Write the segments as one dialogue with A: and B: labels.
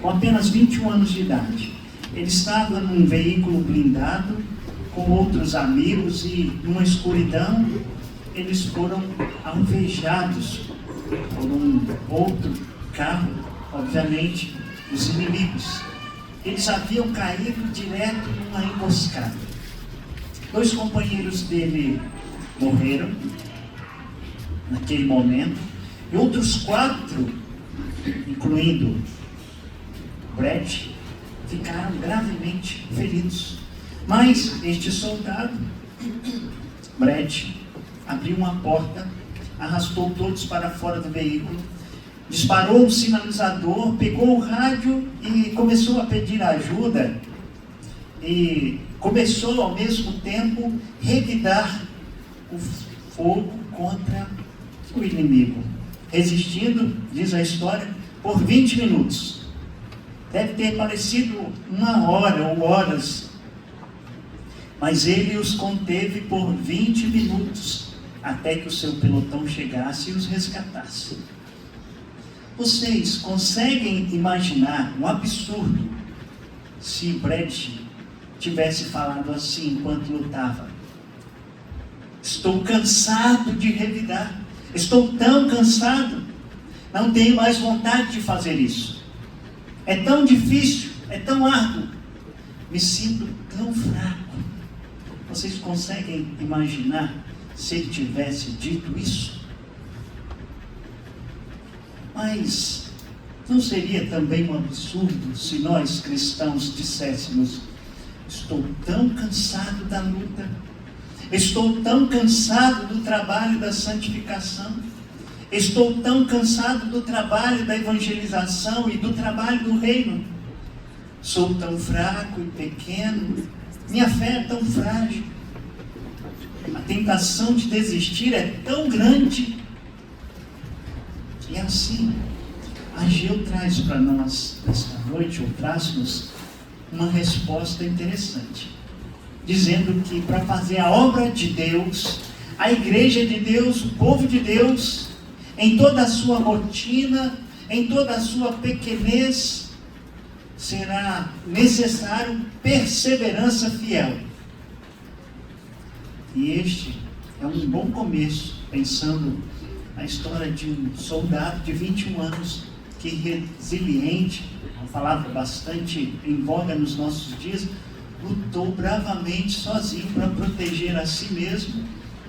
A: com apenas 21 anos de idade. Ele estava num veículo blindado, com outros amigos, e numa escuridão, eles foram alvejados por um outro carro, obviamente, os inimigos. Eles haviam caído direto numa emboscada. 2 companheiros dele morreram naquele momento, e outros 4, incluindo Brad, ficaram gravemente feridos. Mas este soldado, Brad, abriu uma porta, arrastou todos para fora do veículo, disparou um sinalizador, pegou o rádio e começou a pedir ajuda, e começou ao mesmo tempo revidar o fogo contra o inimigo, resistindo, diz a história, por 20 minutos. Deve ter parecido 1 hora ou horas, mas ele os conteve por 20 minutos, até que o seu pelotão chegasse e os resgatasse. Vocês conseguem imaginar um absurdo se Brad tivesse falado assim enquanto lutava? Estou cansado de revidar, estou tão cansado, não tenho mais vontade de fazer isso. É tão difícil, é tão árduo, me sinto tão fraco. Vocês conseguem imaginar se ele tivesse dito isso? Mas não seria também um absurdo se nós cristãos disséssemos: estou tão cansado da luta, estou tão cansado do trabalho da santificação, estou tão cansado do trabalho da evangelização e do trabalho do reino, sou tão fraco e pequeno, minha fé é tão frágil, a tentação de desistir é tão grande. E assim, Ageu traz para nós, esta noite, ou traz-nos, uma resposta interessante, dizendo que para fazer a obra de Deus, a igreja de Deus, o povo de Deus, em toda a sua rotina, em toda a sua pequenez, será necessário perseverança fiel. E este é um bom começo, pensando na história de um soldado de 21 anos, que resiliente, uma palavra bastante em voga nos nossos dias, lutou bravamente sozinho para proteger a si mesmo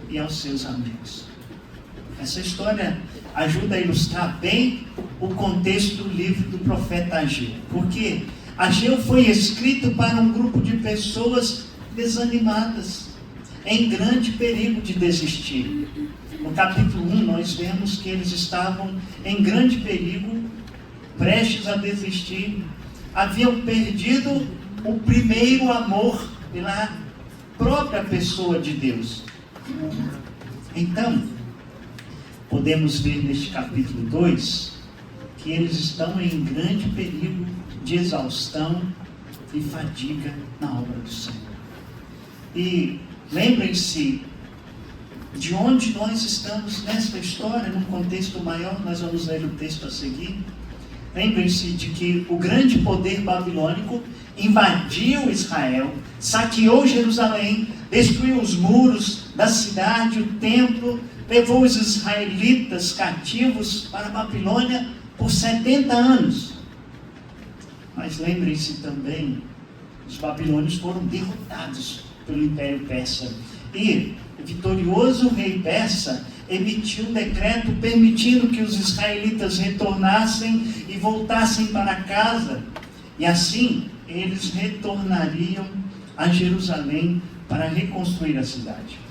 A: e aos seus amigos. Essa história ajuda a ilustrar bem o contexto do livro do profeta Ageu, porque Ageu foi escrito para um grupo de pessoas desanimadas, em grande perigo de desistir. No capítulo 1 nós vemos que eles estavam em grande perigo, prestes a desistir, haviam perdido o primeiro amor pela própria pessoa de Deus. Então, podemos ver neste capítulo 2, que eles estão em grande perigo de exaustão e fadiga na obra do Senhor. E lembrem-se de onde nós estamos nesta história, num contexto maior. Nós vamos ler o texto a seguir. Lembrem-se de que o grande poder babilônico invadiu Israel, saqueou Jerusalém, destruiu os muros da cidade, o templo, levou os israelitas cativos para a Babilônia por 70 anos. Mas lembrem-se também, os babilônios foram derrotados pelo Império Persa. E o vitorioso rei persa emitiu um decreto permitindo que os israelitas retornassem e voltassem para casa. E assim, eles retornariam a Jerusalém para reconstruir a cidade.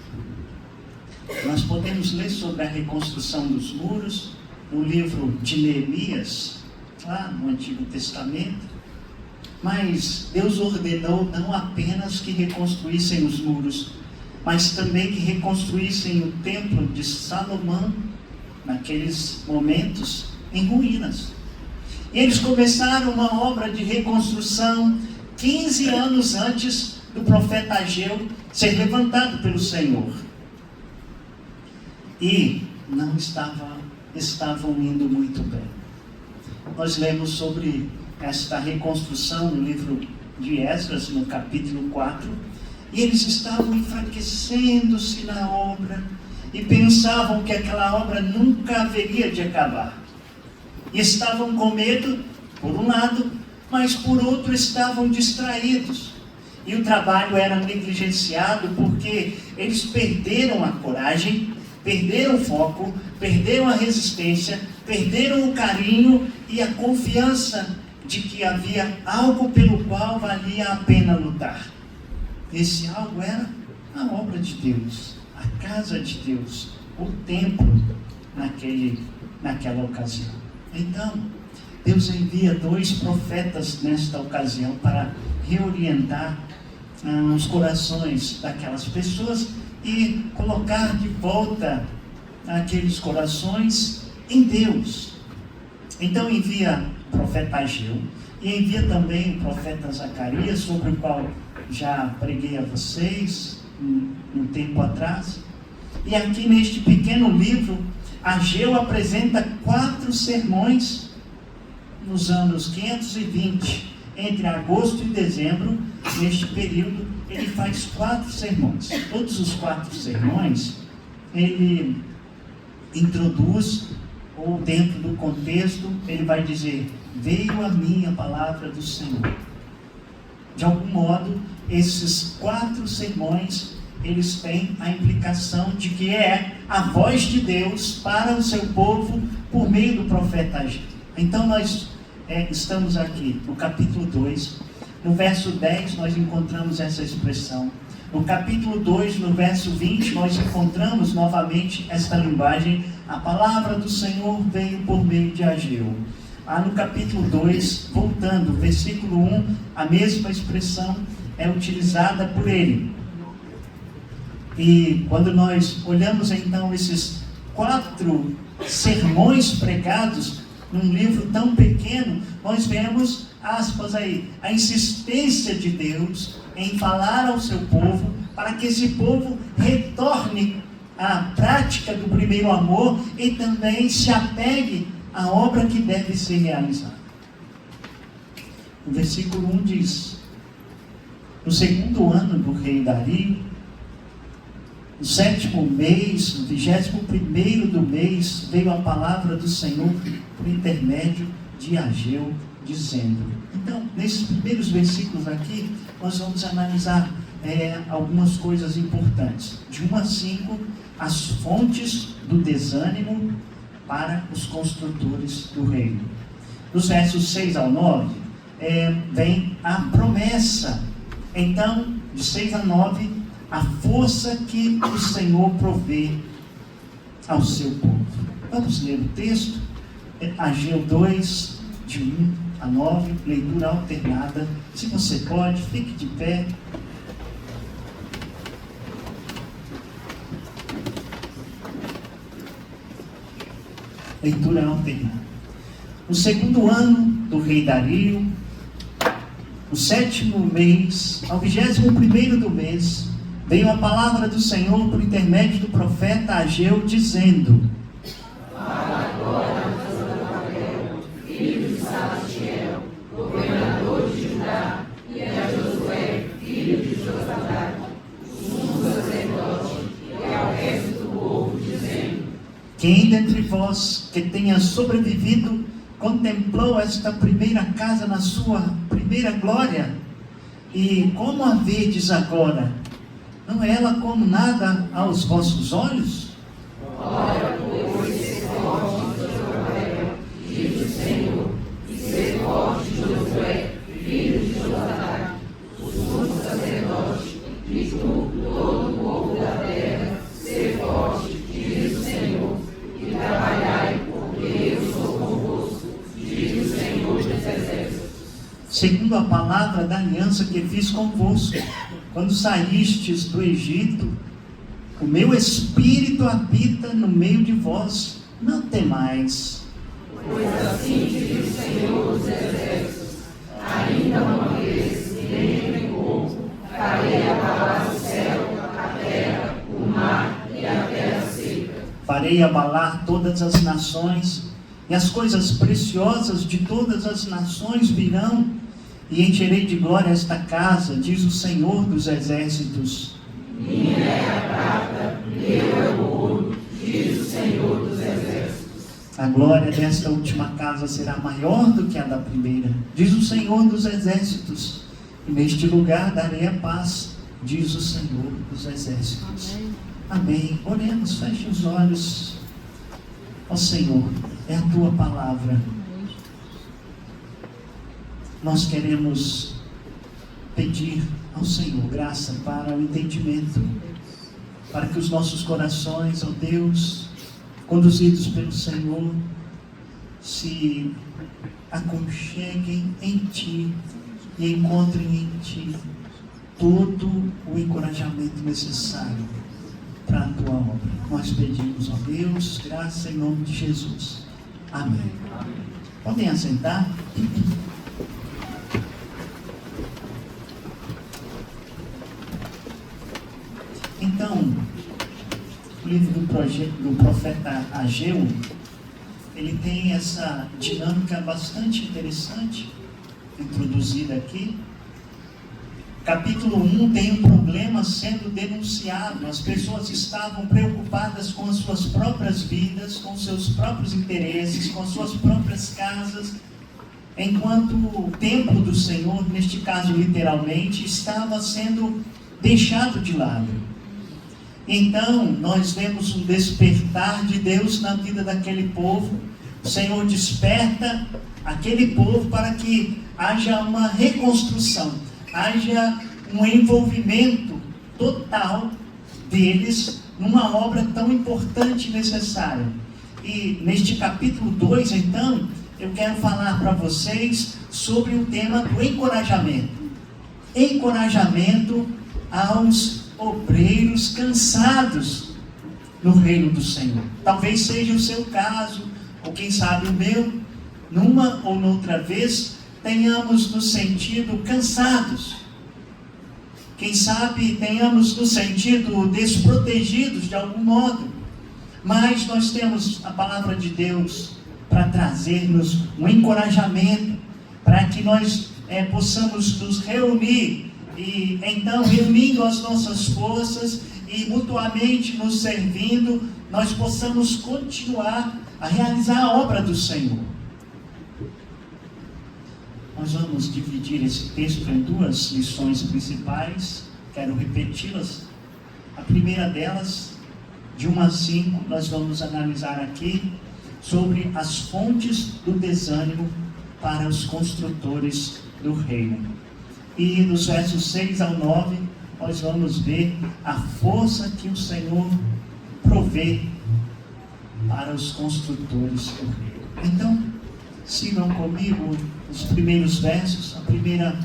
A: Nós podemos ler sobre a reconstrução dos muros no livro de Neemias, lá no Antigo Testamento. Mas Deus ordenou não apenas que reconstruíssem os muros, mas também que reconstruíssem o templo de Salomão, naqueles momentos em ruínas. E eles começaram uma obra de reconstrução 15 anos antes do profeta Ageu ser levantado pelo Senhor. E não estavam indo muito bem. Nós lemos sobre esta reconstrução no livro de Esdras, no capítulo 4, e eles estavam enfraquecendo-se na obra e pensavam que aquela obra nunca haveria de acabar. E estavam com medo, por um lado, mas por outro estavam distraídos. E o trabalho era negligenciado porque eles perderam a coragem, perderam o foco, perderam a resistência, perderam o carinho e a confiança de que havia algo pelo qual valia a pena lutar. Esse algo era a obra de Deus, a casa de Deus, o templo naquela ocasião. Então, Deus envia 2 profetas nesta ocasião para reorientar os corações daquelas pessoas e colocar de volta aqueles corações em Deus. Então envia o profeta Ageu e envia também o profeta Zacarias, sobre o qual já preguei a vocês um tempo atrás. E aqui neste pequeno livro, Ageu apresenta 4 sermões nos anos 520, entre agosto e dezembro. Neste período, ele faz 4 sermões. Todos os 4 sermões, ele introduz, ou dentro do contexto, ele vai dizer: veio a mim a palavra do Senhor. De algum modo, esses 4 sermões, eles têm a implicação de que é a voz de Deus para o seu povo por meio do profeta Ageu. Então nós estamos aqui no capítulo 2, no verso 10 nós encontramos essa expressão. No capítulo 2, no verso 20, nós encontramos novamente esta linguagem: a palavra do Senhor veio por meio de Ageu. No capítulo 2, voltando, versículo 1, a mesma expressão é utilizada por ele. E quando nós olhamos então esses 4 sermões pregados num livro tão pequeno, nós vemos, aspas aí, a insistência de Deus em falar ao seu povo, para que esse povo retorne à prática do primeiro amor e também se apegue à obra que deve ser realizada. O versículo 1 diz: no 2º ano do rei Dario, no 7º mês, no 21º do mês, veio a palavra do Senhor por intermédio de Ageu, dizendo. Então, nesses primeiros versículos aqui, nós vamos analisar algumas coisas importantes. De 1 a 5, as fontes do desânimo para os construtores do reino. Dos versos 6 ao 9, vem a promessa. Então, de 6 a 9, a força que o Senhor provê ao seu povo. Vamos ler o texto. Ageu 2, de 1 a 9, leitura alternada. Se você pode, fique de pé. Leitura alternada. No 2º ano do rei Dario, no 7º mês, ao 21º do mês, veio a palavra do Senhor por intermédio do profeta Ageu, dizendo: fala agora a Zorobabel, filho de Salatiel, governador de Judá, e a Josué, filho de Josadak, sumo sacerdote, e ao resto do povo, dizendo: quem dentre vós que tenha sobrevivido contemplou esta primeira casa na sua primeira glória? E como a vedes agora? Não é ela como nada aos vossos olhos? Ora, pois, ser forte, Zorobabel, diz o Senhor, e ser forte, Josué, filho de Josadak, o sumo sacerdote, e tu, todo o povo da terra, ser forte, diz o Senhor, e trabalhai, porque eu sou convosco, diz o Senhor dos exércitos. Segundo a palavra da aliança que fiz convosco, quando saístes do Egito, o meu espírito habita no meio de vós, não temais. Pois assim diz o Senhor dos exércitos: ainda uma vez, dentro em pouco, farei abalar o céu, a terra, o mar e a terra seca. Farei abalar todas as nações, e as coisas preciosas de todas as nações virão, e encherei de glória esta casa, diz o Senhor dos Exércitos.
B: Minha é a prata, meu é o ouro, diz o Senhor dos Exércitos.
A: A glória desta última casa será maior do que a da primeira, diz o Senhor dos Exércitos. E neste lugar darei a paz, diz o Senhor dos Exércitos. Amém. Oremos, feche os olhos. Ó Senhor, é a Tua palavra. Nós queremos pedir ao Senhor graça para o entendimento, para que os nossos corações, ó Deus, conduzidos pelo Senhor, se aconcheguem em Ti e encontrem em Ti todo o encorajamento necessário para a Tua obra. Nós pedimos, ó Deus, graça em nome de Jesus. Amém. Podem assentar? Então, o livro do profeta Ageu, ele tem essa dinâmica bastante interessante, introduzida aqui. Capítulo 1 tem um problema sendo denunciado. As pessoas estavam preocupadas com as suas próprias vidas, com seus próprios interesses, com as suas próprias casas, enquanto o templo do Senhor, neste caso literalmente, estava sendo deixado de lado. Então, nós vemos um despertar de Deus na vida daquele povo. O Senhor desperta aquele povo para que haja uma reconstrução, haja um envolvimento total deles numa obra tão importante e necessária. E neste capítulo 2, então, eu quero falar para vocês sobre o tema do encorajamento. Encorajamento aos obreiros cansados no reino do Senhor. Talvez seja o seu caso, ou quem sabe o meu. Numa ou noutra vez tenhamos nos sentido cansados. Quem sabe tenhamos nos sentido desprotegidos de algum modo. Mas nós temos a palavra de Deus para trazer-nos um encorajamento, para que nós possamos nos reunir e então, reunindo as nossas forças e mutuamente nos servindo, nós possamos continuar a realizar a obra do Senhor. Nós vamos dividir esse texto em duas lições principais, quero repeti-las. A primeira delas, de 1 a 5, nós vamos analisar aqui sobre as fontes do desânimo para os construtores do reino. E dos versos 6 ao 9, nós vamos ver a força que o Senhor provê para os construtores do reino. Então, sigam comigo os primeiros versos, a primeira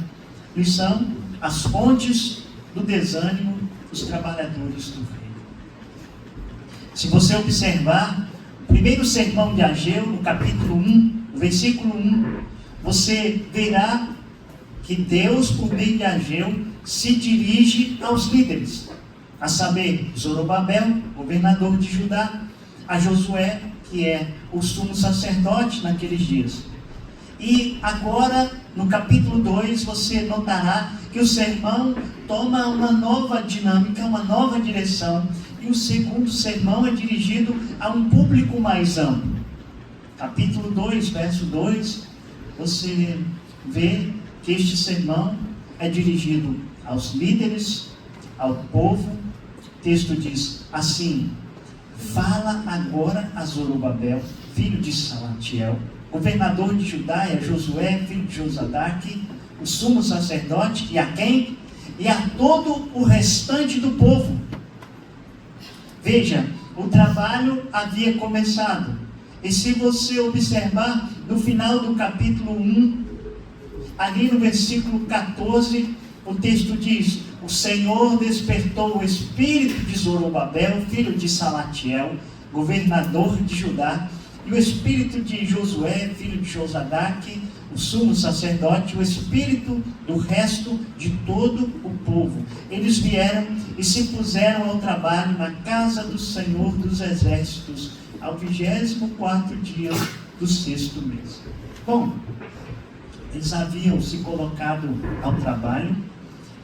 A: lição, as fontes do desânimo dos trabalhadores do reino. Se você observar o primeiro sermão de Ageu, no capítulo 1, no versículo 1, você verá que Deus, por meio de Ageu, se dirige aos líderes, a saber, Zorobabel, governador de Judá, a Josué, que é o sumo sacerdote naqueles dias. E agora, no capítulo 2, você notará que o sermão toma uma nova dinâmica, uma nova direção, e o segundo sermão é dirigido a um público mais amplo. Capítulo 2, verso 2, você vê que este sermão é dirigido aos líderes, ao povo. O texto diz assim: fala agora a Zorobabel, filho de Salatiel, governador de Judá, e a Josué, filho de Josadaque, o sumo sacerdote, e a quem? E a todo o restante do povo. Veja, o trabalho havia começado. E se você observar no final do capítulo 1, ali no versículo 14, o texto diz: o Senhor despertou o espírito de Zorobabel, filho de Salatiel, governador de Judá, e o espírito de Josué, filho de Josadaque, o sumo sacerdote, o espírito do resto de todo o povo. Eles vieram e se puseram ao trabalho na casa do Senhor dos Exércitos, ao 24º dia do 6º mês. Bom, eles haviam se colocado ao trabalho,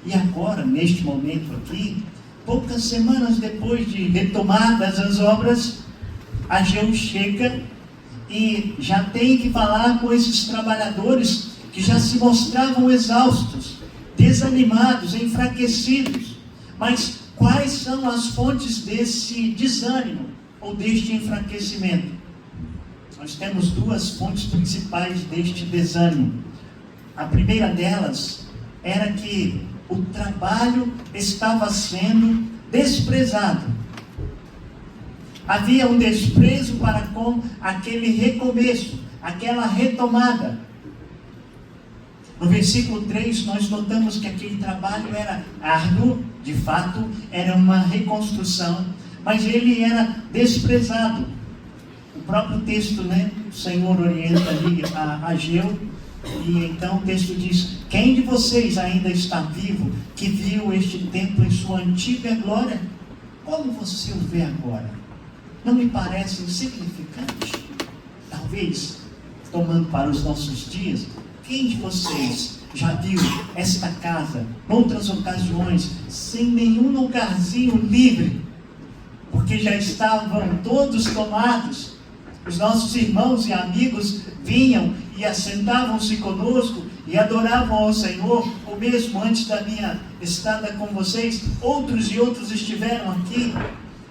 A: e agora, neste momento aqui, poucas semanas depois de retomadas as obras, Ageu chega e já tem que falar com esses trabalhadores que já se mostravam exaustos, desanimados, enfraquecidos. Mas quais são as fontes desse desânimo ou deste enfraquecimento? Nós temos duas fontes principais deste desânimo. A primeira delas era que o trabalho estava sendo desprezado. Havia um desprezo para com aquele recomeço, aquela retomada. No versículo 3, nós notamos que aquele trabalho era árduo, de fato, era uma reconstrução, mas ele era desprezado. O próprio texto, o Senhor orienta ali a Ageu, e então o texto diz: quem de vocês ainda está vivo, que viu este templo em sua antiga glória? Como você o vê agora? Não me parece insignificante? Talvez, tomando para os nossos dias, quem de vocês já viu esta casa, outras ocasiões, sem nenhum lugarzinho livre, porque já estavam todos tomados? Os nossos irmãos e amigos vinham e assentavam-se conosco e adoravam ao Senhor, ou mesmo antes da minha estada com vocês, outros e outros estiveram aqui,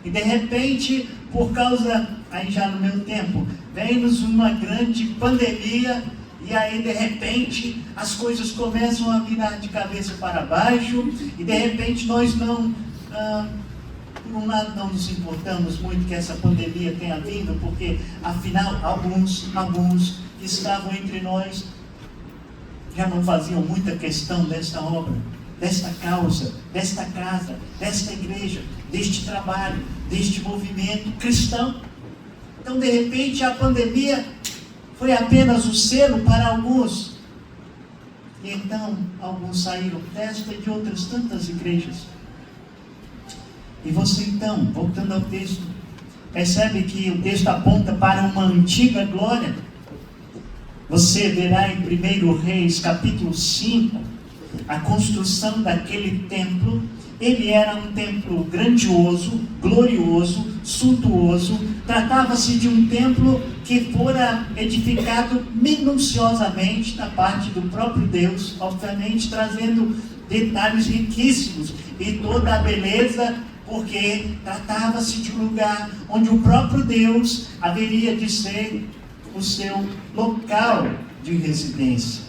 A: e de repente, por causa, aí já no meu tempo, vem-nos uma grande pandemia, e aí de repente as coisas começam a virar de cabeça para baixo, e de repente nós por um lado não nos importamos muito que essa pandemia tenha vindo, porque afinal alguns que estavam entre nós já não faziam muita questão desta obra, desta causa, desta casa, desta igreja, deste trabalho, deste movimento cristão. Então de repente a pandemia foi apenas o selo para alguns, e então alguns saíram desta e de outras tantas igrejas. E você então, voltando ao texto, percebe que o texto aponta para uma antiga glória. Você verá em 1 Reis, capítulo 5, a construção daquele templo. Ele era um templo grandioso, glorioso, suntuoso. Tratava-se de um templo que fora edificado minuciosamente da parte do próprio Deus, obviamente trazendo detalhes riquíssimos e toda a beleza, porque tratava-se de um lugar onde o próprio Deus haveria de ser o seu local de residência.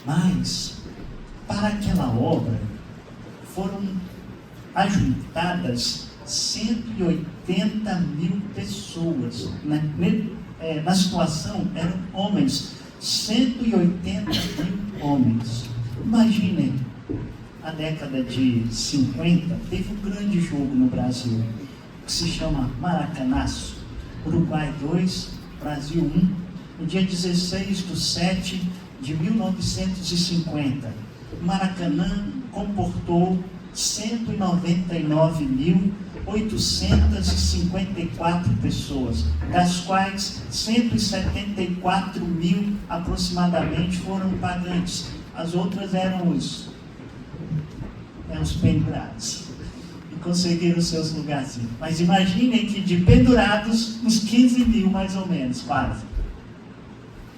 A: Mas, para aquela obra, foram ajuntadas 180 mil pessoas. Na situação, eram homens, 180 mil homens. Imaginem, a década de 50, teve um grande jogo no Brasil, que se chama Maracanaço. Uruguai 2, Brasil 1, no dia 16/7 de 1950. Maracanã comportou 199.854 pessoas, das quais 174.000 aproximadamente foram pagantes. As outras eram os pendurados, e conseguiram seus lugarzinhos. Mas imaginem que de pendurados, uns 15 mil mais ou menos, quase.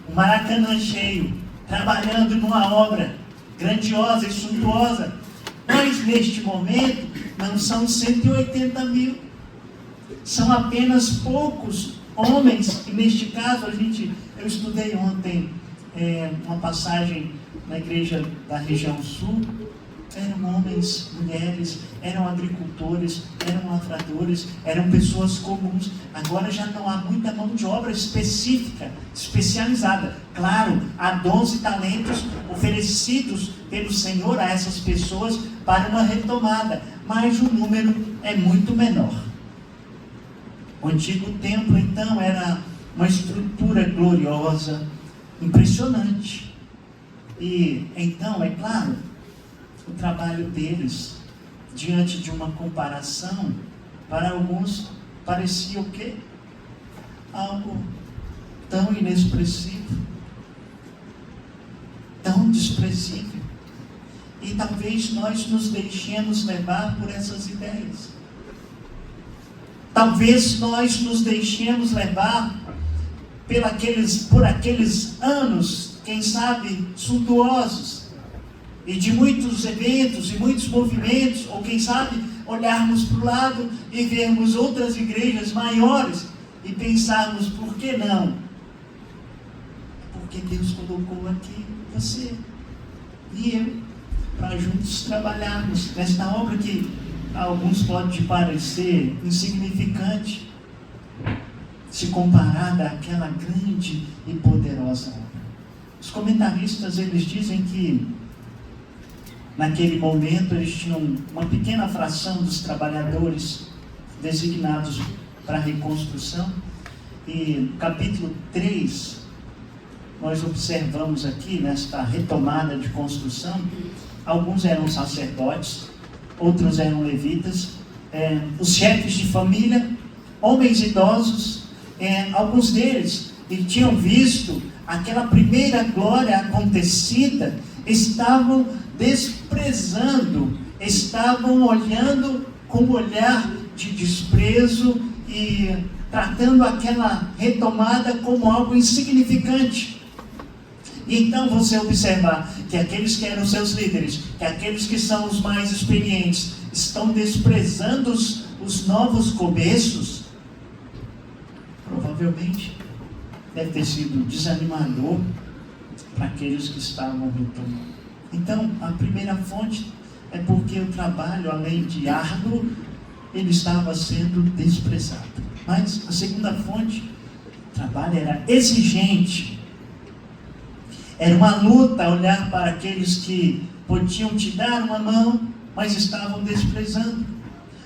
A: O Maracanã cheio, trabalhando numa obra grandiosa e suntuosa. Mas neste momento, não são 180 mil, são apenas poucos homens, e neste caso eu estudei ontem uma passagem na igreja da região sul. Eram homens, mulheres, eram agricultores, eram lavradores, eram pessoas comuns. Agora já não há muita mão de obra específica, especializada. Claro, há dons e talentos oferecidos pelo Senhor a essas pessoas para uma retomada, mas o número é muito menor. O antigo templo, então, era uma estrutura gloriosa, impressionante. E, então, é claro, o trabalho deles, diante de uma comparação, para alguns parecia o quê? Algo tão inexpressivo, tão desprezível. E talvez nós nos deixemos levar por essas ideias. Talvez nós nos deixemos levar por aqueles anos, quem sabe, suntuosos, e de muitos eventos e muitos movimentos, ou quem sabe, olharmos para o lado e vermos outras igrejas maiores e pensarmos, por que não? Porque Deus colocou aqui você e eu, para juntos trabalharmos nesta obra que a alguns pode parecer insignificante, se comparada àquela grande e poderosa obra. Os comentaristas, eles dizem que naquele momento eles tinham uma pequena fração dos trabalhadores designados para a reconstrução, e no capítulo 3 nós observamos aqui nesta retomada de construção, alguns eram sacerdotes, outros eram levitas, os chefes de família, homens idosos, alguns deles tinham visto aquela primeira glória acontecida, estavam desprezando, estavam olhando com um olhar de desprezo e tratando aquela retomada como algo insignificante. Então você observar que aqueles que eram seus líderes, que aqueles que são os mais experientes, estão desprezando os novos começos, provavelmente deve ter sido desanimador para aqueles que estavam retomando. Então, a primeira fonte é porque o trabalho, além de árduo, ele estava sendo desprezado. Mas a segunda fonte, o trabalho era exigente. Era uma luta olhar para aqueles que podiam te dar uma mão, mas estavam desprezando.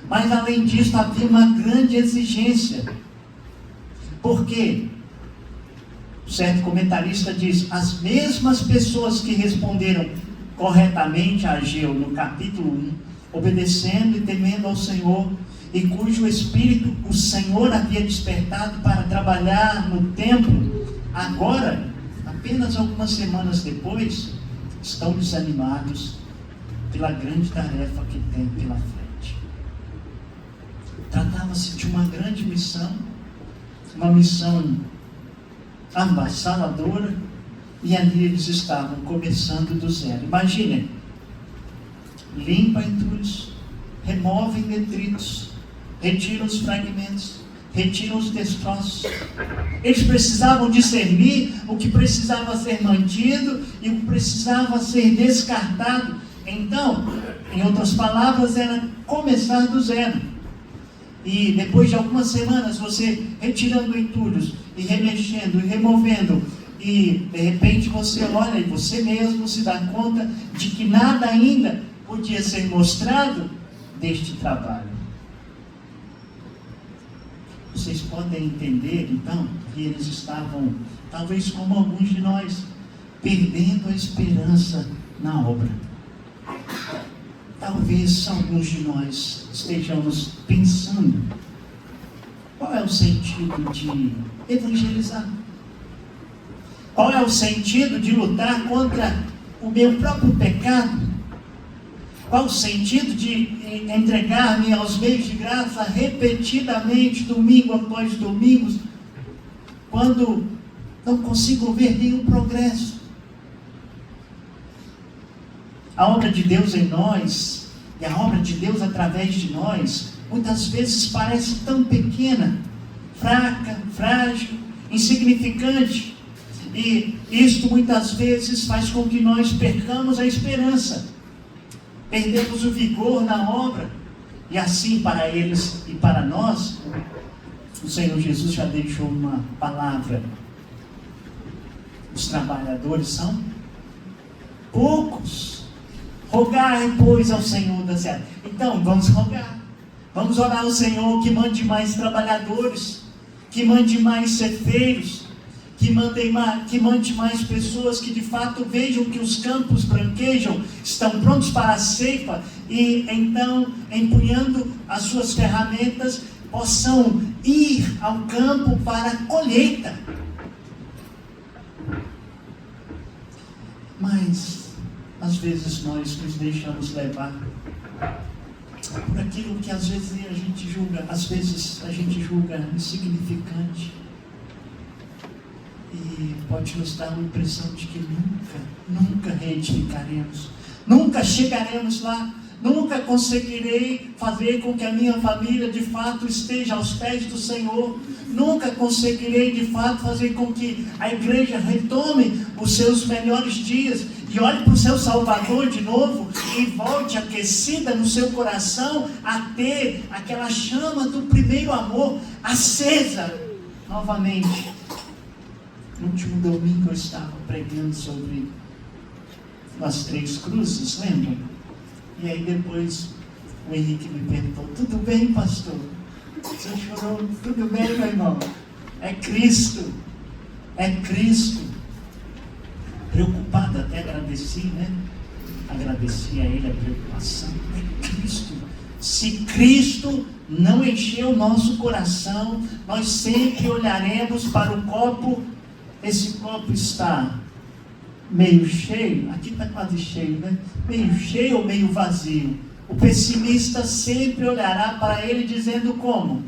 A: Mas além disso, havia uma grande exigência. Por quê? Certo comentarista diz, as mesmas pessoas que responderam corretamente a Ageu no capítulo 1, obedecendo e temendo ao Senhor, e cujo espírito o Senhor havia despertado para trabalhar no templo, agora, apenas algumas semanas depois, estão desanimados pela grande tarefa que tem pela frente. Tratava-se de uma grande missão, uma missão avassaladora, e ali eles estavam começando do zero. Imaginem, limpa entulhos, removem detritos, retiram os fragmentos, retiram os destroços. Eles precisavam discernir o que precisava ser mantido e o que precisava ser descartado. Então, em outras palavras, era começar do zero. E depois de algumas semanas, você retirando entulhos e remexendo e removendo, e de repente você olha e você mesmo se dá conta de que nada ainda podia ser mostrado deste trabalho. Vocês podem entender então que eles estavam, talvez como alguns de nós, perdendo a esperança na obra. Talvez alguns de nós estejamos pensando, qual é o sentido de evangelizar? Qual é o sentido de lutar contra o meu próprio pecado? Qual o sentido de entregar-me aos meios de graça repetidamente, domingo após domingo, quando não consigo ver nenhum progresso? A obra de Deus em nós, e a obra de Deus através de nós, muitas vezes parece tão pequena, fraca, frágil, insignificante. E isto muitas vezes faz com que nós percamos a esperança, perdemos o vigor na obra, e assim para eles e para nós, o Senhor Jesus já deixou uma palavra: os trabalhadores são poucos. Rogai, pois, ao Senhor da seara. Então, vamos rogar. Vamos orar ao Senhor que mande mais trabalhadores, que mande mais cefeiros, que mande mais pessoas que de fato vejam que os campos branquejam, estão prontos para a ceifa, e então, empunhando as suas ferramentas, possam ir ao campo para a colheita. Mas, às vezes, nós nos deixamos levar por aquilo que às vezes a gente julga, insignificante. E pode nos dar uma impressão de que nunca reedificaremos, nunca chegaremos lá, nunca conseguirei fazer com que a minha família de fato esteja aos pés do Senhor, nunca conseguirei de fato fazer com que a igreja retome os seus melhores dias e olhe para o seu Salvador de novo e volte aquecida no seu coração a ter aquela chama do primeiro amor acesa novamente. No último domingo eu estava pregando sobre as 3 cruzes, lembram? E aí depois o Henrique me perguntou: tudo bem, pastor? Você chorou? Tudo bem, meu irmão? É Cristo. É Cristo. Preocupado, até agradeci, né? Agradeci a ele a preocupação. É Cristo. Se Cristo não encher o nosso coração, nós sempre olharemos para o copo. Esse copo está meio cheio, aqui está quase cheio, né? Meio cheio ou meio vazio? O pessimista sempre olhará para ele dizendo como?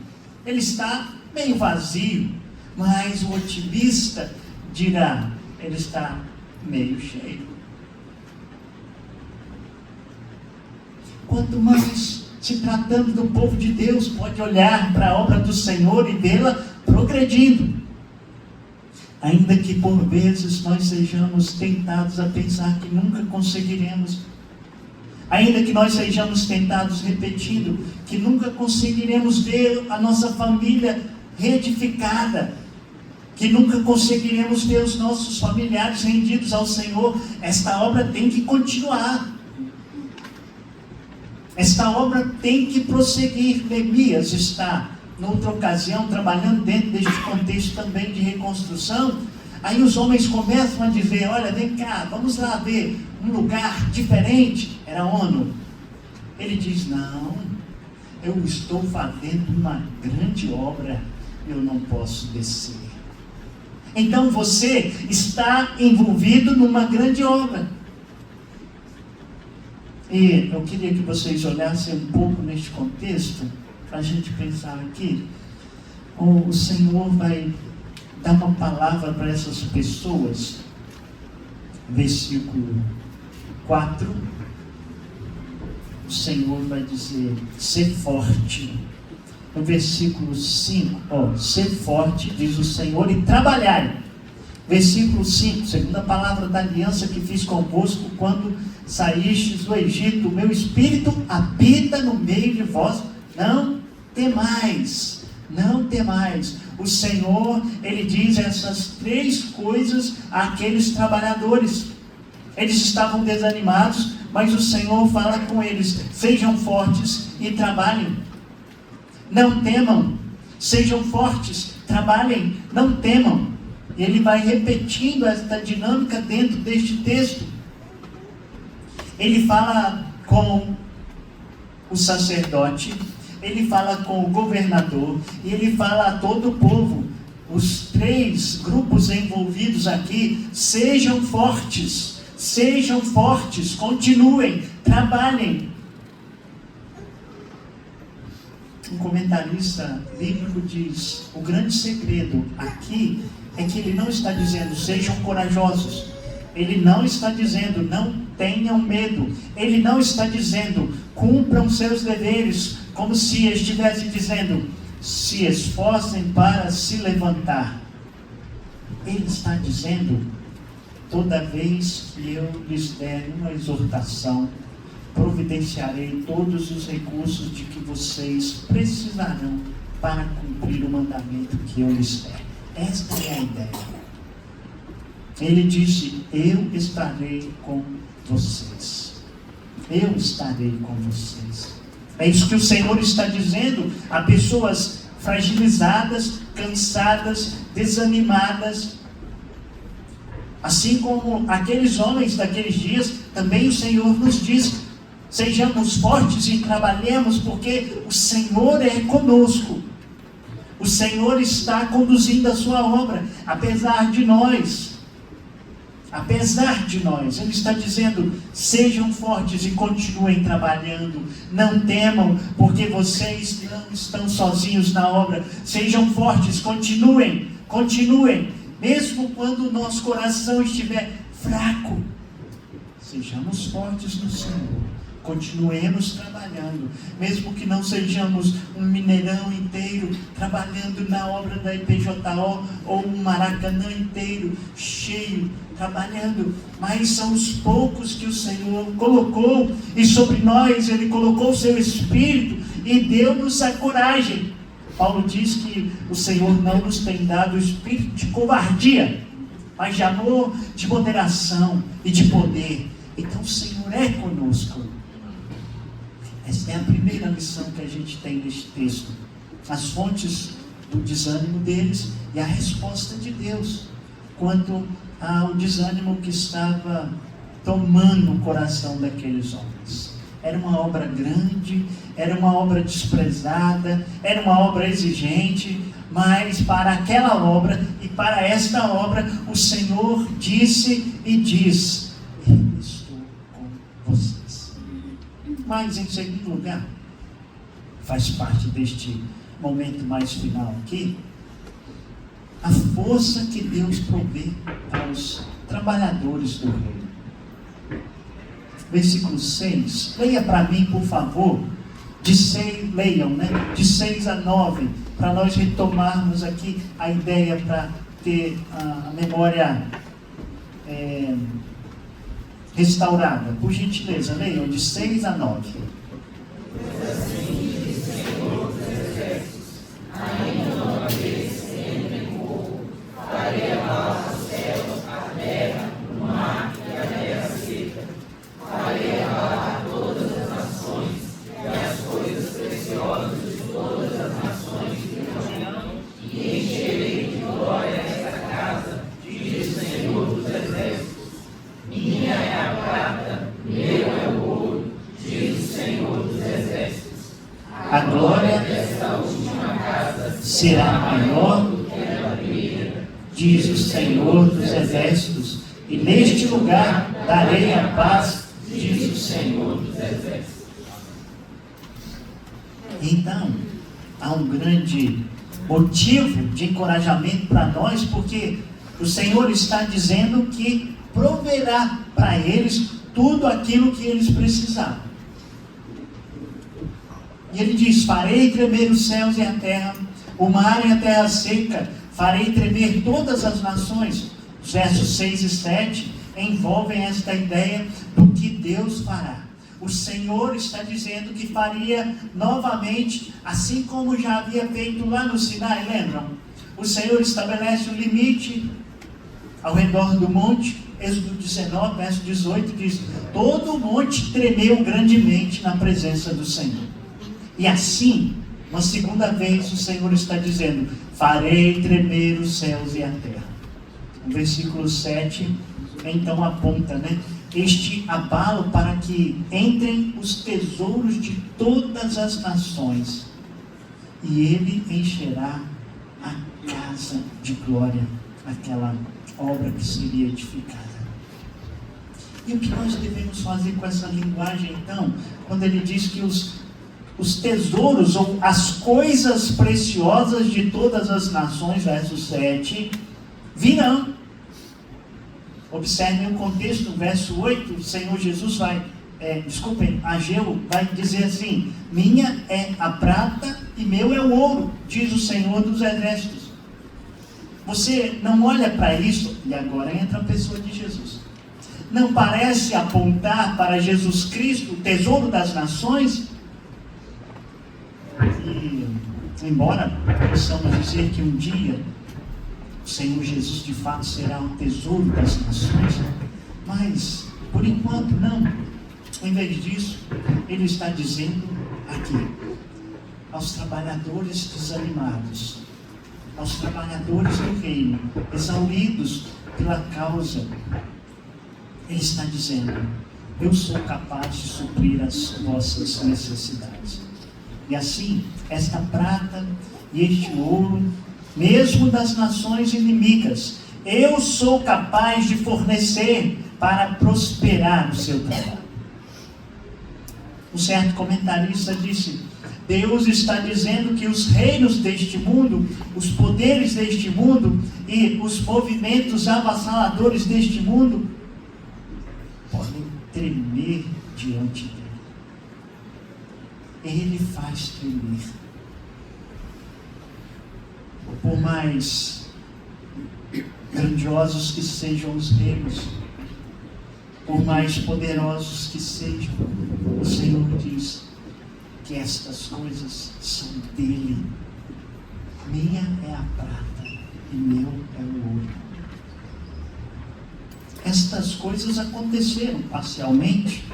A: Ele está meio vazio, mas o otimista dirá, ele está meio cheio. Quanto mais se tratando do povo de Deus, pode olhar para a obra do Senhor e vê-la progredindo. Ainda que por vezes nós sejamos tentados a pensar que nunca conseguiremos, ainda que nós sejamos tentados repetindo que nunca conseguiremos ver a nossa família reedificada, que nunca conseguiremos ver os nossos familiares rendidos ao Senhor, esta obra tem que continuar. Esta obra tem que prosseguir. Neemias está, noutra ocasião, trabalhando dentro deste contexto também de reconstrução. Aí os homens começam a dizer: olha, vem cá, vamos lá ver um lugar diferente. Era a ONU. Ele diz: não, eu estou fazendo uma grande obra, eu não posso descer. Então você está envolvido numa grande obra. E eu queria que vocês olhassem um pouco neste contexto, para a gente pensar aqui. O Senhor vai dar uma palavra para essas pessoas. Versículo 4. O Senhor vai dizer: ser forte. No versículo 5, ser forte, diz o Senhor, e trabalhai. Versículo 5, segunda palavra da aliança que fiz convosco quando saístes do Egito, o meu Espírito habita no meio de vós, não temais, não temais. O Senhor, Ele diz essas 3 coisas àqueles trabalhadores. Eles estavam desanimados, mas o Senhor fala com eles: sejam fortes e trabalhem, não temam, sejam fortes, trabalhem, não temam. E Ele vai repetindo esta dinâmica dentro deste texto. Ele fala com o sacerdote, ele fala com o governador, e ele fala a todo o povo. Os 3 grupos envolvidos aqui: sejam fortes, continuem, trabalhem. Um comentarista bíblico diz: o grande segredo aqui é que ele não está dizendo sejam corajosos, ele não está dizendo não tenham medo, ele não está dizendo cumpram seus deveres, como se estivesse dizendo se esforcem para se levantar. Ele está dizendo: toda vez que eu lhes der uma exortação, providenciarei todos os recursos de que vocês precisarão para cumprir o mandamento que eu lhes der. Esta é a ideia. Ele disse: eu estarei com vocês. Eu estarei com vocês. É isso que o Senhor está dizendo a pessoas fragilizadas, cansadas, desanimadas. Assim como aqueles homens daqueles dias, também o Senhor nos diz: sejamos fortes e trabalhemos, porque o Senhor é conosco. O Senhor está conduzindo a sua obra, apesar de nós. apesar de nós. Ele está dizendo: sejam fortes e continuem trabalhando, não temam, porque vocês não estão sozinhos na obra. Sejam fortes, continuem, mesmo quando o nosso coração estiver fraco. Sejamos fortes no Senhor, continuemos trabalhando, mesmo que não sejamos um Mineirão inteiro trabalhando na obra da IPJO, ou um Maracanã inteiro cheio, trabalhando, mas são os poucos que o Senhor colocou, e sobre nós Ele colocou o seu Espírito, e deu-nos a coragem. Paulo diz que o Senhor não nos tem dado o espírito de covardia, mas de amor, de moderação e de poder. Então o Senhor é conosco. Esta é a primeira lição que a gente tem neste texto. As fontes do desânimo deles e a resposta de Deus quanto ao desânimo que estava tomando o coração daqueles homens. Era uma obra grande, era uma obra desprezada, era uma obra exigente, mas para aquela obra e para esta obra o Senhor disse e diz: eu estou com vocês. Mas em segundo lugar, faz parte deste momento mais final aqui, a força que Deus provê aos trabalhadores do reino. Versículo 6, leia para mim, por favor, leiam, de 6 a 9, para nós retomarmos aqui a ideia, para ter a memória restaurada. Por gentileza, leiam de 6 a 9. A glória desta última casa será maior do que a da primeira, diz o Senhor dos Exércitos, e neste lugar darei a paz, diz o Senhor dos Exércitos. Então, há um grande motivo de encorajamento para nós, porque o Senhor está dizendo que proverá para eles tudo aquilo que eles precisavam. E ele diz: farei tremer os céus e a terra, o mar e a terra seca, farei tremer todas as nações. Os versos 6 e 7 envolvem esta ideia do que Deus fará. O Senhor está dizendo que faria novamente, assim como já havia feito lá no Sinai, lembram? O Senhor estabelece um limite ao redor do monte. Êxodo 19, verso 18 diz: todo o monte tremeu grandemente na presença do Senhor. E assim, uma segunda vez, o Senhor está dizendo: farei tremer os céus e a terra. O versículo 7, então aponta, este abalo para que entrem os tesouros de todas as nações, e ele encherá a casa de glória, aquela obra que seria edificada. E o que nós devemos fazer com essa linguagem, então, quando ele diz que os tesouros, ou as coisas preciosas de todas as nações, verso 7, virão. Observem o contexto, no verso 8, o Senhor Jesus Ageu vai dizer assim: minha é a prata e meu é o ouro, diz o Senhor dos Exércitos. Você não olha para isso, e agora entra a pessoa de Jesus. Não parece apontar para Jesus Cristo, o tesouro das nações? E, embora possamos dizer que um dia o Senhor Jesus de fato será o tesouro das nações, mas por enquanto não. Em vez disso, ele está dizendo aqui aos trabalhadores desanimados, aos trabalhadores do reino, exauridos pela causa, ele está dizendo: eu sou capaz de suprir as vossas necessidades. E assim, esta prata e este ouro, mesmo das nações inimigas, eu sou capaz de fornecer para prosperar o seu trabalho. Um certo comentarista disse: Deus está dizendo que os reinos deste mundo, os poderes deste mundo e os movimentos avassaladores deste mundo podem tremer diante dele. Ele faz tremer. Por mais grandiosos que sejam os reinos, por mais poderosos que sejam, o Senhor diz que estas coisas são dele. Minha é a prata e meu é o ouro. Estas coisas aconteceram parcialmente.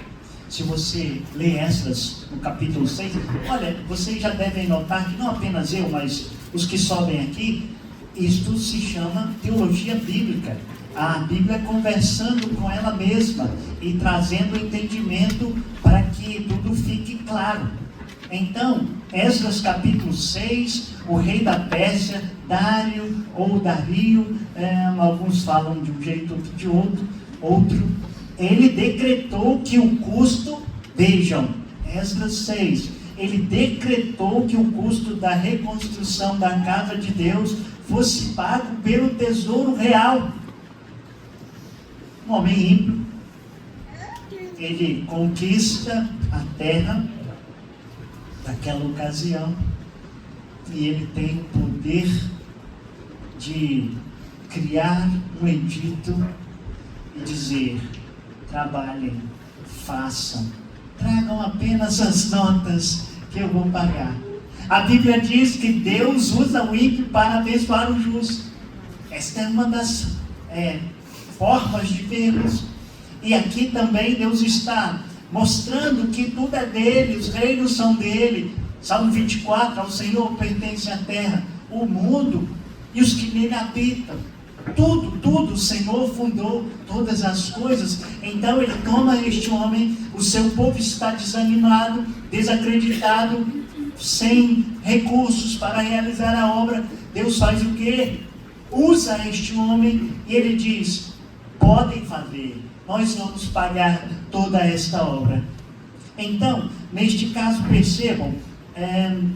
A: Se você lê Esdras no capítulo 6, olha, vocês já devem notar que não apenas eu, mas os que sobem aqui, isto se chama teologia bíblica. A Bíblia conversando com ela mesma e trazendo entendimento para que tudo fique claro. Então, Esdras capítulo 6, o rei da Pérsia, Dário ou Dario, alguns falam de um jeito, outro de outro, ele decretou que o custo, vejam, Esdras 6, ele decretou que o custo da reconstrução da casa de Deus fosse pago pelo tesouro real. Um homem ímpio, ele conquista a terra daquela ocasião e ele tem o poder de criar um edito e dizer: trabalhem, façam, tragam apenas as notas que eu vou pagar. A Bíblia diz que Deus usa o ímpio para abençoar o justo. Esta é uma das formas de vermos. E aqui também Deus está mostrando que tudo é dele, os reinos são dele. Salmo 24, ao Senhor pertence a terra, o mundo e os que nele habitam. Tudo o Senhor fundou, todas as coisas. Então ele toma este homem, o seu povo está desanimado, desacreditado, sem recursos para realizar a obra. Deus faz o quê? Usa este homem e ele diz: podem fazer, nós vamos pagar toda esta obra. Então, neste caso, percebam,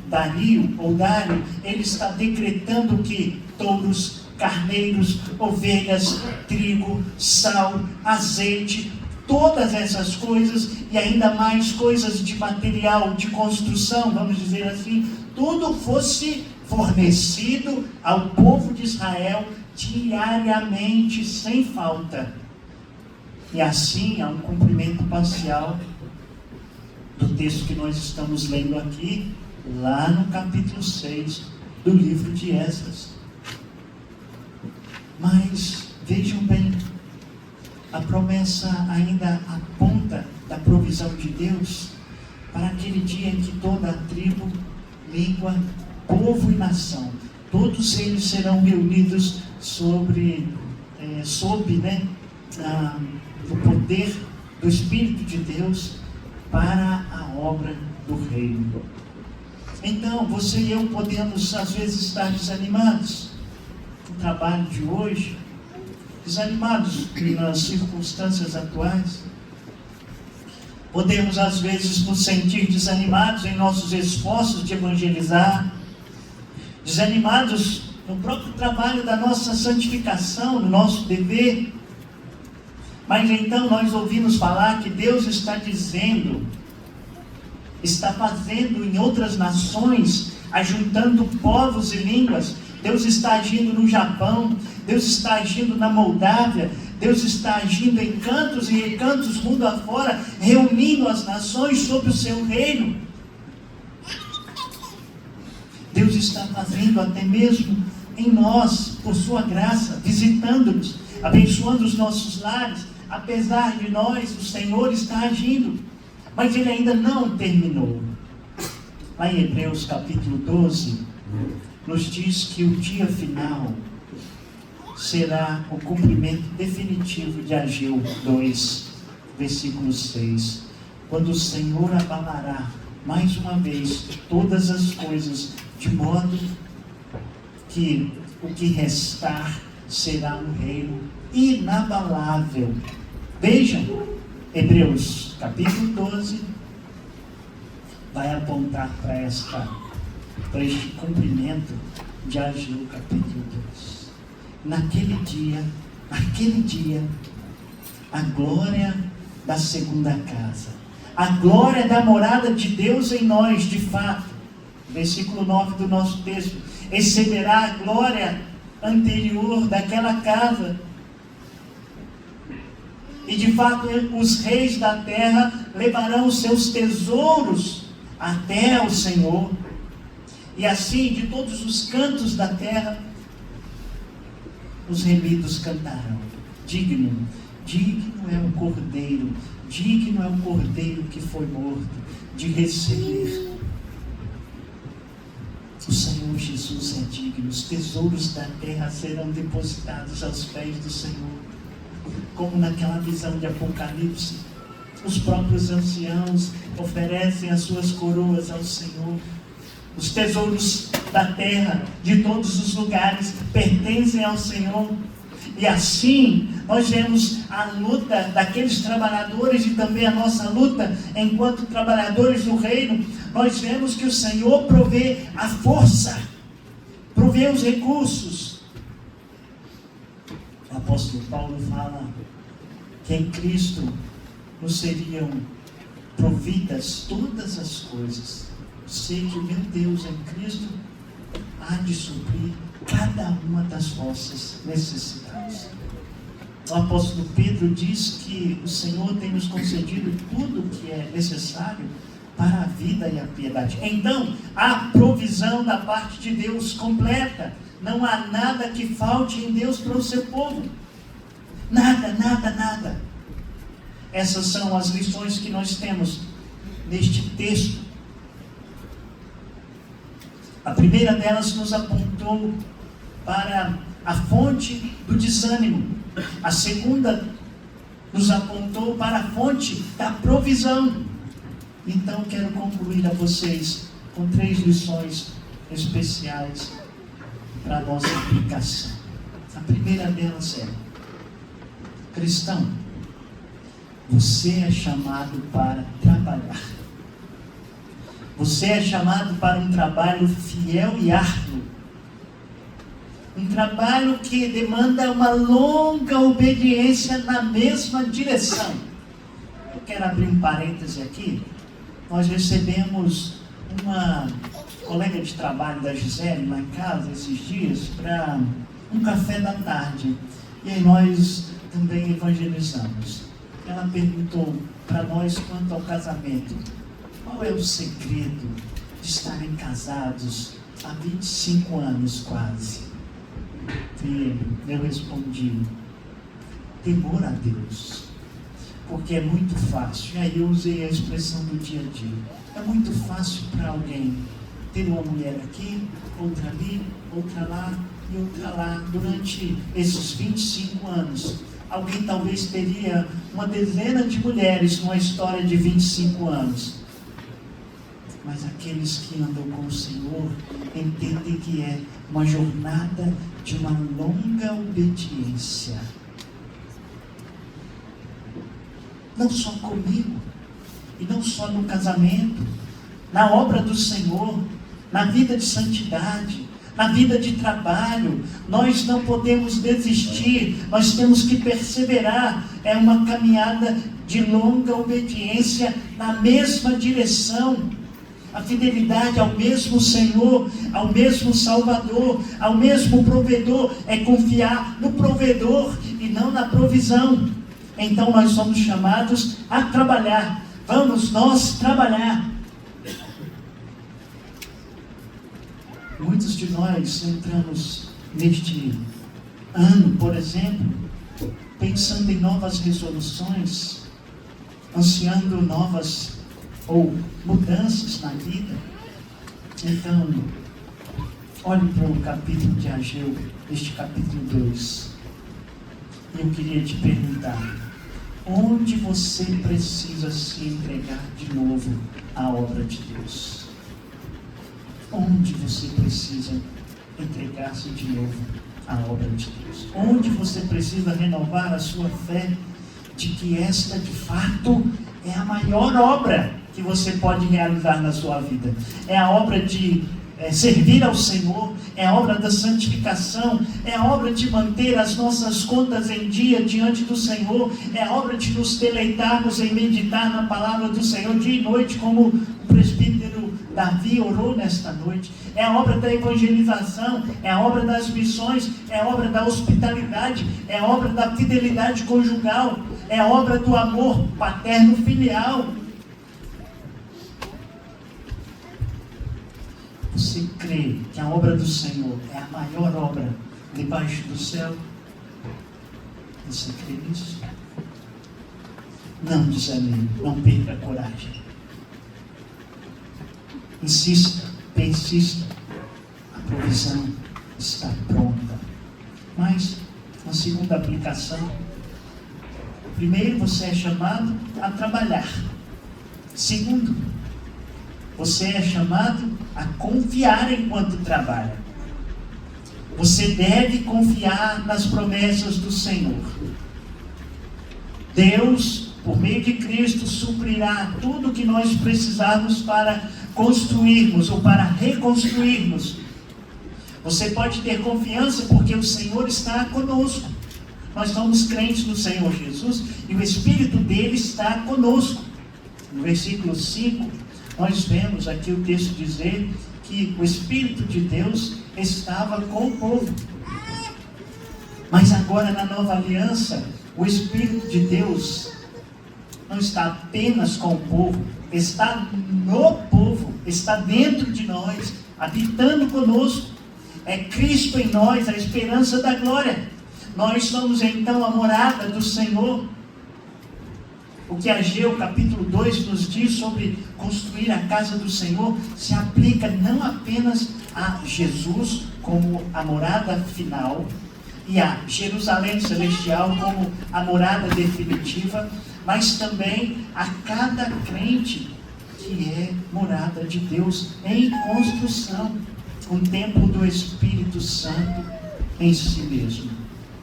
A: Dário, ele está decretando que touros, carneiros, ovelhas, trigo, sal, azeite, todas essas coisas e ainda mais coisas de material de construção, vamos dizer assim, tudo fosse fornecido ao povo de Israel diariamente, sem falta. E assim há um cumprimento parcial do texto que nós estamos lendo aqui, lá no capítulo 6 do livro de Esdras. Mas vejam bem, a promessa ainda aponta da provisão de Deus para aquele dia em que toda a tribo, língua, povo e nação, todos eles serão reunidos sob o poder do Espírito de Deus para a obra do reino. Então, você e eu podemos às vezes estar desanimados no trabalho de hoje, desanimados nas circunstâncias atuais. Podemos às vezes nos sentir desanimados em nossos esforços de evangelizar, desanimados no próprio trabalho da nossa santificação, no nosso dever. Mas então nós ouvimos falar que Deus está dizendo, está fazendo em outras nações, ajuntando povos e línguas. Deus está agindo no Japão, Deus está agindo na Moldávia, Deus está agindo em cantos e recantos mundo afora, reunindo as nações sob o seu reino. Deus está fazendo até mesmo em nós, por sua graça, visitando-nos, abençoando os nossos lares. Apesar de nós, o Senhor está agindo, mas Ele ainda não terminou. Lá em Hebreus capítulo 12, nos diz que o dia final será o cumprimento definitivo de Ageu 2, versículo 6. Quando o Senhor abalará mais uma vez todas as coisas, de modo que o que restar será um reino inabalável. Vejam, Hebreus capítulo 12 vai apontar para este cumprimento de Ageu capítulo 2. Naquele dia, a glória da segunda casa, a glória da morada de Deus em nós, de fato, versículo 9 do nosso texto, excederá a glória anterior daquela casa. E de fato os reis da terra levarão os seus tesouros até ao Senhor. E assim, de todos os cantos da terra, os remidos cantarão: digno é o Cordeiro, digno é o Cordeiro que foi morto, de receber. O Senhor Jesus é digno. Os tesouros da terra serão depositados aos pés do Senhor, como naquela visão de Apocalipse. Os próprios anciãos oferecem as suas coroas ao Senhor. Os tesouros da terra, de todos os lugares, pertencem ao Senhor. E assim, nós vemos a luta daqueles trabalhadores e também a nossa luta enquanto trabalhadores do reino. Nós vemos que o Senhor provê a força, provê os recursos. O apóstolo Paulo fala que em Cristo nos seriam providas todas as coisas. Sei que o meu Deus em Cristo há de suprir cada uma das vossas necessidades. O apóstolo Pedro diz que o Senhor tem nos concedido tudo o que é necessário para a vida e a piedade. Então, há provisão da parte de Deus completa. Não há nada que falte em Deus para o seu povo. Nada. Essas são as lições que nós temos neste texto. A primeira delas nos apontou para a fonte do desânimo. A segunda nos apontou para a fonte da provisão. Então quero concluir a vocês com 3 lições especiais para a nossa aplicação. A primeira delas é: cristão, você é chamado para trabalhar. Você é chamado para um trabalho fiel e árduo. Um trabalho que demanda uma longa obediência na mesma direção. Eu quero abrir um parêntese aqui. Nós recebemos uma colega de trabalho da Gisele lá em casa esses dias para um café da tarde. E aí nós também evangelizamos. Ela perguntou para nós quanto ao casamento: qual é o segredo de estarem casados há 25 anos quase? E eu respondi: temor a Deus. Porque é muito fácil, e aí eu usei a expressão do dia a dia, é muito fácil para alguém ter uma mulher aqui, outra ali, outra lá e outra lá. Durante esses 25 anos, alguém talvez teria uma dezena de mulheres numa história de 25 anos. Mas aqueles que andam com o Senhor entendem que é uma jornada de uma longa obediência. Não só comigo, e não só no casamento, na obra do Senhor, na vida de santidade, na vida de trabalho. Nós não podemos desistir, nós temos que perseverar. É uma caminhada de longa obediência na mesma direção. A fidelidade ao mesmo Senhor, ao mesmo Salvador, ao mesmo provedor, é confiar no provedor e não na provisão. Então nós somos chamados a trabalhar. Vamos nós trabalhar. Muitos de nós entramos neste ano, por exemplo, pensando em novas resoluções, ansiando novas ou mudanças na vida. Então, olhe para o capítulo de Ageu, este capítulo 2. Eu queria te perguntar: onde você precisa se entregar de novo à obra de Deus? Onde você precisa entregar-se de novo a obra de Deus. Onde você precisa renovar a sua fé de que esta, de fato, é a maior obra que você pode realizar na sua vida. É a obra de servir ao Senhor, é a obra da santificação, é a obra de manter as nossas contas em dia diante do Senhor, é a obra de nos deleitarmos em meditar na palavra do Senhor dia e noite, como o presbítero Davi orou nesta noite. É a obra da evangelização, é a obra das missões, é a obra da hospitalidade, é a obra da fidelidade conjugal, é a obra do amor paterno-filial. Você crê que a obra do Senhor é a maior obra debaixo do céu? Você crê nisso? Não desanime, não perca a coragem. Insista, persista. A provisão está pronta. Mas, uma segunda aplicação. Primeiro, você é chamado a trabalhar. Segundo, você é chamado a confiar enquanto trabalha. Você deve confiar nas promessas do Senhor. Deus, por meio de Cristo, suprirá tudo o que nós precisarmos para construirmos ou para reconstruirmos. Você pode ter confiança porque o Senhor está conosco. Nós somos crentes no Senhor Jesus e o Espírito dele está conosco. No versículo 5, nós vemos aqui o texto dizer que o Espírito de Deus estava com o povo. Mas agora na nova aliança, o Espírito de Deus não está apenas com o povo, está no povo, está dentro de nós, habitando conosco. É Cristo em nós, a esperança da glória. Nós somos então a morada do Senhor. O que Ageu capítulo 2 nos diz sobre construir a casa do Senhor se aplica não apenas a Jesus como a morada final e a Jerusalém celestial como a morada definitiva, mas também a cada crente que é morada de Deus em construção, um templo do Espírito Santo em si mesmo.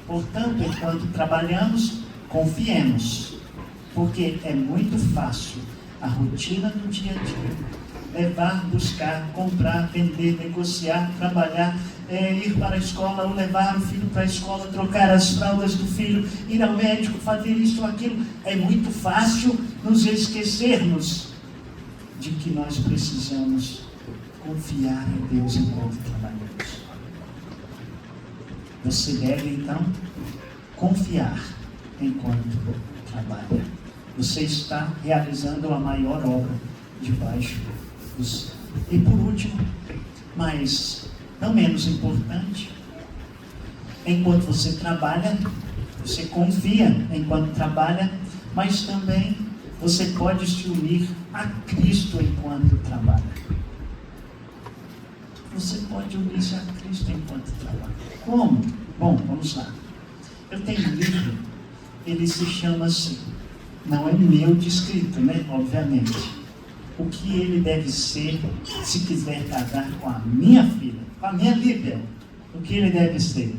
A: Portanto, enquanto trabalhamos, confiemos. Porque é muito fácil a rotina do dia a dia. Levar, buscar, comprar, vender, negociar, trabalhar, ir para a escola ou levar o filho para a escola, trocar as fraldas do filho, ir ao médico, fazer isso ou aquilo. É muito fácil nos esquecermos de que nós precisamos confiar em Deus enquanto trabalhamos. Você deve então confiar enquanto trabalha. Você está realizando a maior obra debaixo do céu. E por último, mas não menos importante, enquanto você trabalha, você confia enquanto trabalha, mas também você pode se unir a Cristo enquanto trabalha. Você pode unir-se a Cristo enquanto trabalha. Como? Bom, vamos lá. Eu tenho um livro, ele se chama assim, não é meu descrito, né? Obviamente. O que ele deve ser se quiser casar com a minha filha, com a minha Líbia. O que ele deve ser?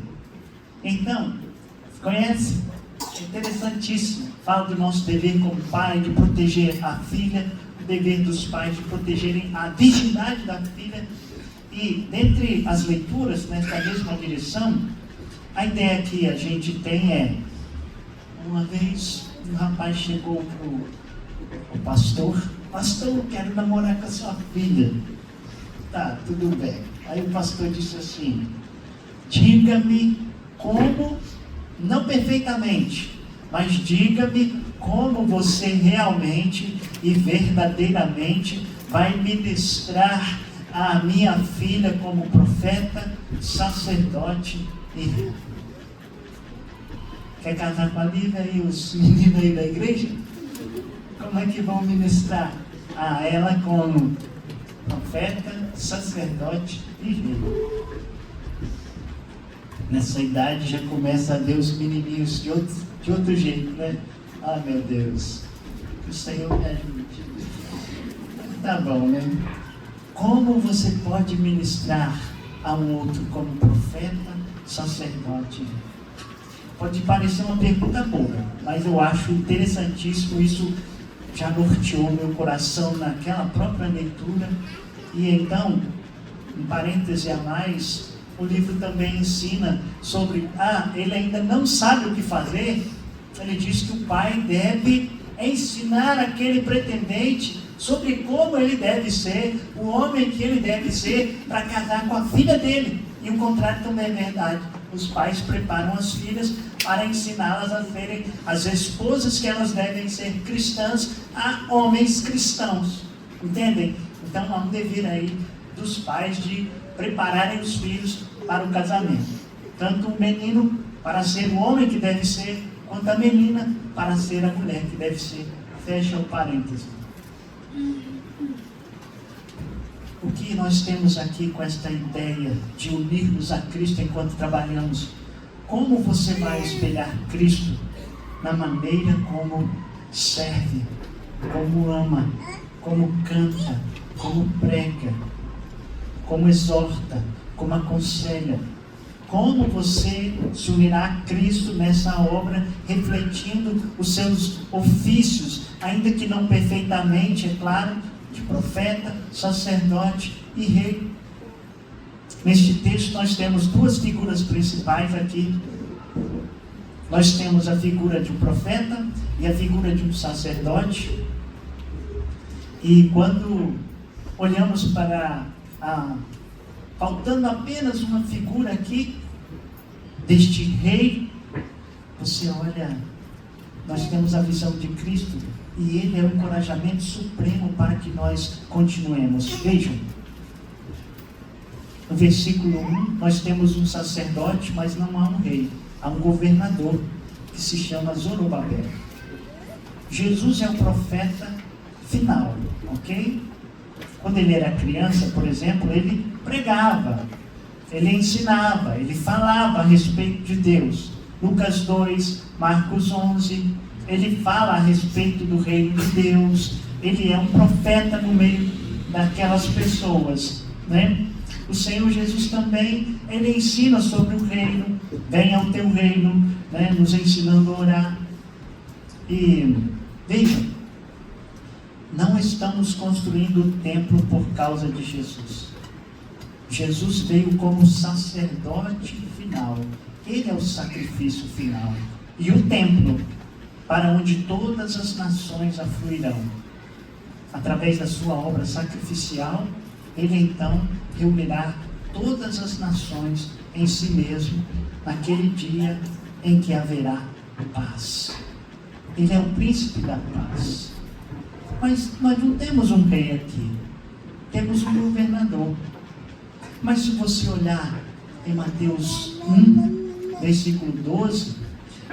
A: Então, conhece? É interessantíssimo. Fala do nosso dever como pai de proteger a filha, o dever dos pais de protegerem a virgindade da filha. E dentre as leituras nessa mesma direção, a ideia que a gente tem é, uma vez um rapaz chegou para o pastor, eu quero namorar com a sua filha. Tá, tudo bem. Aí o pastor disse assim, diga-me como, não perfeitamente, mas diga-me como você realmente e verdadeiramente vai ministrar a minha filha como profeta, sacerdote e rei. Quer casar com a Lívia e os meninos aí da igreja? Como é que vão ministrar a ela como profeta, sacerdote e rei? Nessa idade já começa a ver os menininhos de outro jeito, né? Ah, meu Deus, que o Senhor me ajude. Tá bom, né? Como você pode ministrar a um outro como profeta, sacerdote? Pode parecer uma pergunta boa, mas eu acho interessantíssimo. Isso já norteou meu coração naquela própria leitura. E então, em parêntese a mais, o livro também ensina sobre, ele ainda não sabe o que fazer. Ele diz que o pai deve ensinar aquele pretendente sobre como ele deve ser, o homem que ele deve ser para casar com a filha dele. E o contrário também é verdade. Os pais preparam as filhas para ensiná-las a serem as esposas que elas devem ser cristãs a homens cristãos. Entendem? Então há um dever aí dos pais de prepararem os filhos para o casamento. Tanto o menino para ser o homem que deve ser, quanto a menina para ser a mulher que deve ser. Fecha o parêntese. O que nós temos aqui com esta ideia de unirmos a Cristo enquanto trabalhamos? Como você vai espelhar Cristo na maneira como serve, como ama, como canta, como prega, como exorta, como aconselha? Como você se unirá a Cristo nessa obra, refletindo os seus ofícios, ainda que não perfeitamente, é claro, de profeta, sacerdote e rei? Neste texto nós temos duas figuras principais aqui. Nós temos a figura de um profeta e a figura de um sacerdote. E quando olhamos para faltando apenas uma figura aqui deste rei, você olha, nós temos a visão de Cristo e Ele é o encorajamento supremo para que nós continuemos. Vejam, no versículo 1, nós temos um sacerdote, mas não há um rei, há um governador que se chama Zorobabel. Jesus é o profeta final, ok? Quando ele era criança, por exemplo, ele pregava, ele ensinava, ele falava a respeito de Deus. Lucas 2, Marcos 11, ele fala a respeito do reino de Deus. Ele é um profeta no meio daquelas pessoas, né? O Senhor Jesus também, ele ensina sobre o reino. Venha o teu reino, né? Nos ensinando a orar. E vejam, não estamos construindo o templo por causa de Jesus. Jesus veio como sacerdote final. Ele é o sacrifício final. E o templo, para onde todas as nações afluirão. Através da sua obra sacrificial, ele então reunirá todas as nações em si mesmo, naquele dia em que haverá paz. Ele é o príncipe da paz. Mas nós não temos um rei aqui, temos um governador. Mas se você olhar em Mateus 1, versículo 12,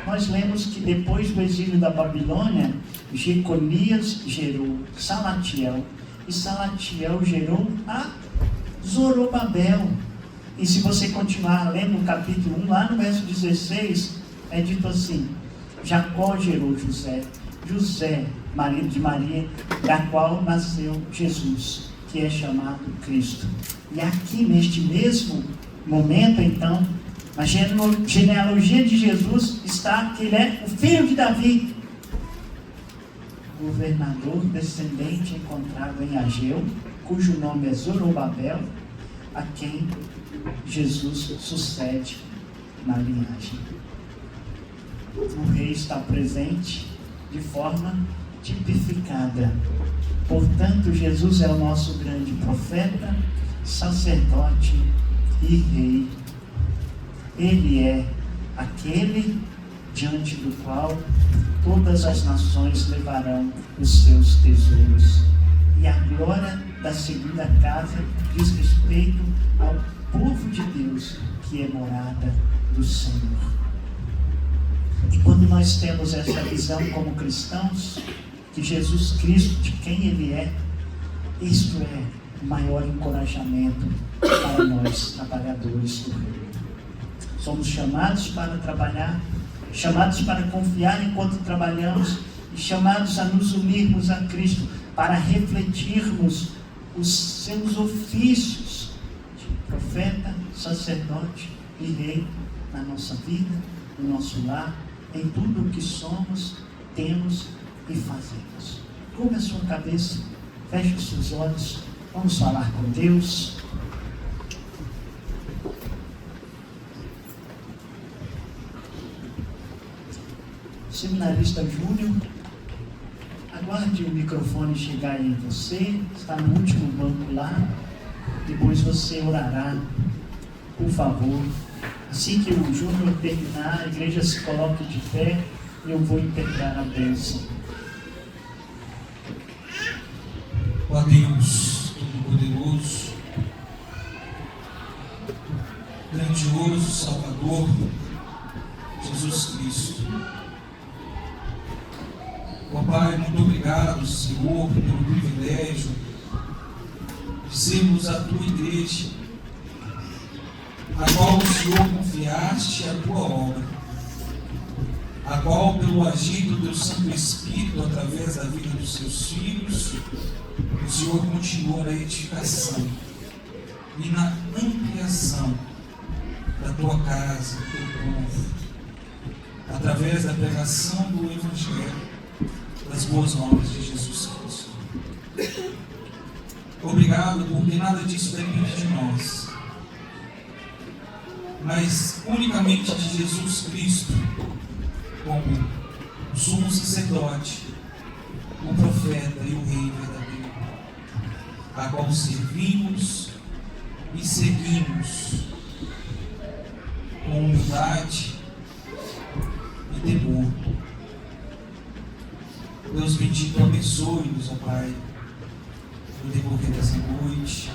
A: nós lemos que depois do exílio da Babilônia, Jeconias gerou Salatiel, e Salatiel gerou a Zorobabel. E se você continuar lendo o capítulo 1, lá no verso 16, é dito assim: Jacó gerou José, José, marido de Maria, da qual nasceu Jesus, que é chamado Cristo. E aqui neste mesmo momento, então, na genealogia de Jesus está que ele é o filho de Davi, governador descendente encontrado em Ageu, cujo nome é Zorobabel, a quem Jesus sucede na linhagem. O rei está presente de forma tipificada. Portanto, Jesus é o nosso grande profeta, sacerdote e rei. Ele é aquele diante do qual todas as nações levarão os seus tesouros. E a glória da segunda casa diz respeito ao povo de Deus, que é morada do Senhor. E quando nós temos essa visão como cristãos, que Jesus Cristo, de quem Ele é, isto é o maior encorajamento para nós, trabalhadores do reino. Somos chamados para trabalhar, chamados para confiar enquanto trabalhamos, e chamados a nos unirmos a Cristo, para refletirmos os seus ofícios de profeta, sacerdote e Rei na nossa vida, no nosso lar, em tudo o que somos, temos e fazemos. Curva a sua cabeça, feche os seus olhos, vamos falar com Deus. Seminarista Júnior, aguarde o microfone chegar em você, está no último banco lá, depois você orará, por favor. Assim que o Júnior terminar, a igreja se coloque de pé e eu vou integrar a bênção.
C: Ó Deus Todo-Poderoso, grandioso Salvador, Jesus Cristo. Ó Pai, muito obrigado, Senhor, pelo privilégio de sermos a Tua igreja, a qual o Senhor confiaste a Tua obra, a qual, pelo agir do Teu Santo Espírito, através da vida dos Seus filhos, o Senhor continua na edificação e na ampliação da Tua casa, do Teu povo, através da pregação do Evangelho, das boas novas de Jesus Cristo. Obrigado, porque nada disso depende de nós, mas unicamente de Jesus Cristo, como o sumo sacerdote, o profeta e o rei verdadeiro, a qual servimos e seguimos com humildade e temor. Deus bendito, abençoe-nos, ó Pai, no decorrer dessa noite.